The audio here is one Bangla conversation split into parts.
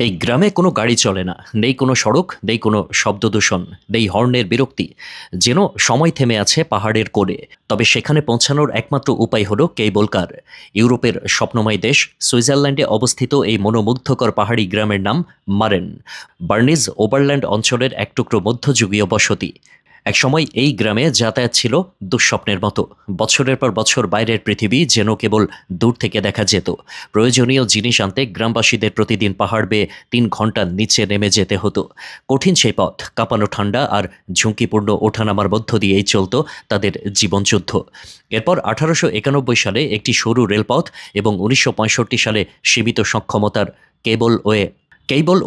এই গ্রামে কোনো গাড়ি চলে না, নেই কোনো সড়ক, নেই কোনো শব্দদূষণ, নেই হর্নের বিরক্তি। যেন সময় থেমে আছে পাহাড়ের কোলে। তবে সেখানে পৌঁছানোর একমাত্র উপায় হলো কেবল কার। ইউরোপের স্বপ্নময় দেশ সুইজারল্যান্ডে অবস্থিত এই মনোমুগ্ধকর পাহাড়ি গ্রামের নাম মারেন। বার্নিজ ওভারল্যান্ড অঞ্চলের এক টুকরো মধ্যযুগীয় বসতি। একসময় এই গ্রামে যাতায়াত ছিল দুঃস্বপ্নের মতো। বছরের পর বছর বাইরের পৃথিবী যেন কেবল দূর থেকে দেখা যেত। প্রয়োজনীয় জিনিস আনতে গ্রামবাসীদের প্রতিদিন পাহাড় বেয়ে ৩ ঘন্টা নিচে নেমে যেতে হতো। কঠিন সেই পথ, কাঁপানো ঠান্ডা আর ঝুঁকিপূর্ণ ওঠানামার মধ্য দিয়েই চলত তাদের জীবনযুদ্ধ। এরপর ১৮৯১ সালে একটি সরু রেলপথ এবং ১৯৬৫ সালে সীমিত সক্ষমতার কেবল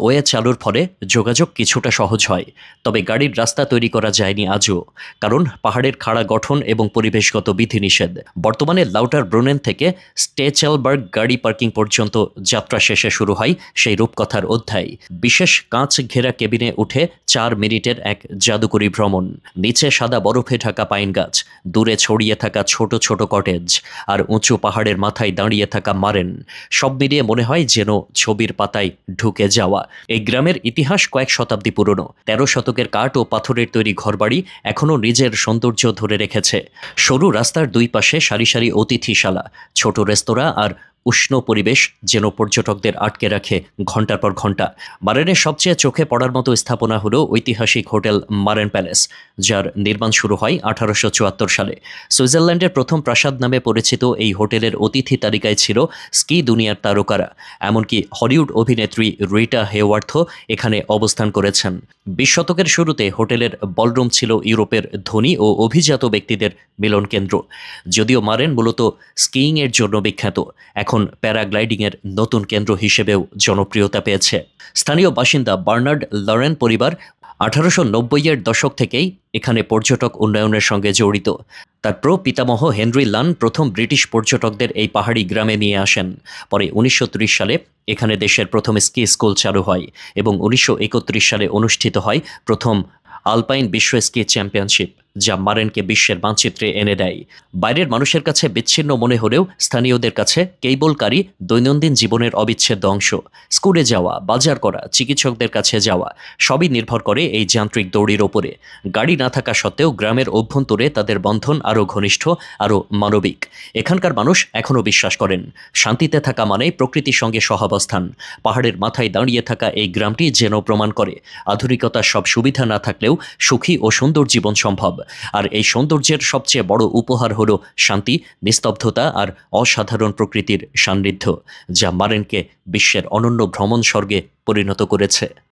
ওয়ে চালুর ফলে যোগাযোগ কিছুটা সহজ হয়। তবে গাড়ির রাস্তা তৈরি করা যায়নি আজও, কারণ পাহাড়ের খাড়া গঠন এবং পরিবেশগত বিধিনিষেধ। বর্তমানে লাউটার ব্রুনেন থেকে স্টেচেলবার্গ গাড়ি পার্কিং পর্যন্ত যাত্রা শেষে শুরু হয় সেই রূপকথার অধ্যায়। বিশেষ কাঁচ ঘেরা কেবিনে উঠে ৪ মিনিটের এক জাদুকরী ভ্রমণ। নিচে সাদা বরফে ঢাকা পাইন গাছ, দূরে ছড়িয়ে থাকা ছোট ছোট কটেজ, আর উঁচু পাহাড়ের মাথায় দাঁড়িয়ে থাকা মারেন। সব মিলিয়ে মনে হয় যেন ছবির পাতায় ঢুকে যাওয়া। এই গ্রামের ইতিহাস কয়েক শতাব্দী পুরনো। ১৩ শতকের কাঠ ও পাথরের তৈরি ঘরবাড়ি এখনও নিজের সৌন্দর্য ধরে রেখেছে। সরু রাস্তার দুই পাশে সারি সারি অতিথিশালা, ছোট রেস্তোরাঁ আর উষ্ণ পরিবেশ যেন পর্যটকদের আটকে রাখে ঘন্টার পর ঘন্টা। মারেনের সবচেয়ে চোখে পড়ার মতো স্থাপনা হলো ঐতিহাসিক হোটেল মারেন প্যালেস, যার নির্মাণ শুরু হয় ১৮৭৪ সালে। সুইজারল্যান্ডের প্রথম প্রাসাদ নামে পরিচিত এই হোটেলের অতিথি তালিকায় ছিল স্কি দুনিয়ার তারকারা। এমনকি হলিউড অভিনেত্রী রিটা হেওয়ার্থও এখানে অবস্থান করেছেন। ২০ শতকের শুরুতে হোটেলের বলরুম ছিল ইউরোপের ধনী ও অভিজাত ব্যক্তিদের মিলন কেন্দ্র। যদিও মারেন মূলত স্কিইংয়ের জন্য বিখ্যাত, এখন প্যারাগ্লাইডিংয়ের নতুন কেন্দ্র হিসেবেও জনপ্রিয়তা পেয়েছে। স্থানীয় বাসিন্দা বার্নার্ড লরেন পরিবার ১৮৯০-এর দশক থেকেই এখানে পর্যটক উন্নয়নের সঙ্গে জড়িত। তার পিতামহ হেনরি লান প্রথম ব্রিটিশ পর্যটকদের এই পাহাড়ি গ্রামে নিয়ে আসেন। পরে ১৯৩০ সালে এখানে দেশের প্রথম স্কি স্কুল চালু হয় এবং ১৯৩১ সালে অনুষ্ঠিত হয় প্রথম আলপাইন বিশ্ব স্কি চ্যাম্পিয়নশিপ, যা মারেনকে বিশ্বের মানচিত্রে এনে দেয়। বাইরের মানুষের কাছে বিচ্ছিন্ন মনে হলেও স্থানীয়দের কাছে কেবল কারই দৈনন্দিন জীবনের অবিচ্ছেদ্য অংশ। স্কুলে যাওয়া, বাজার করা, চিকিৎসকদের কাছে যাওয়া, সবই নির্ভর করে এই যান্ত্রিক দৌড়ির ওপরে। গাড়ি না থাকা সত্ত্বেও গ্রামের অভ্যন্তরে তাদের বন্ধন আরও ঘনিষ্ঠ, আরও মানবিক। এখানকার মানুষ এখনও বিশ্বাস করেন, শান্তিতে থাকা মানেই প্রকৃতির সঙ্গে সহাবস্থান। পাহাড়ের মাথায় দাঁড়িয়ে থাকা এই গ্রামটি যেন প্রমাণ করে, আধুনিকতার সব সুবিধা না থাকলেও সুখী ও সুন্দর জীবন সম্ভব। আর এই সৌন্দর্যের সবচেয়ে বড় উপহার হলো শান্তি, নিস্তব্ধতা আর অসাধারণ প্রকৃতির সান্নিধ্য, যা মারেনকে বিশ্বের অনন্য ভ্রমণ স্বর্গে পরিণত করেছে।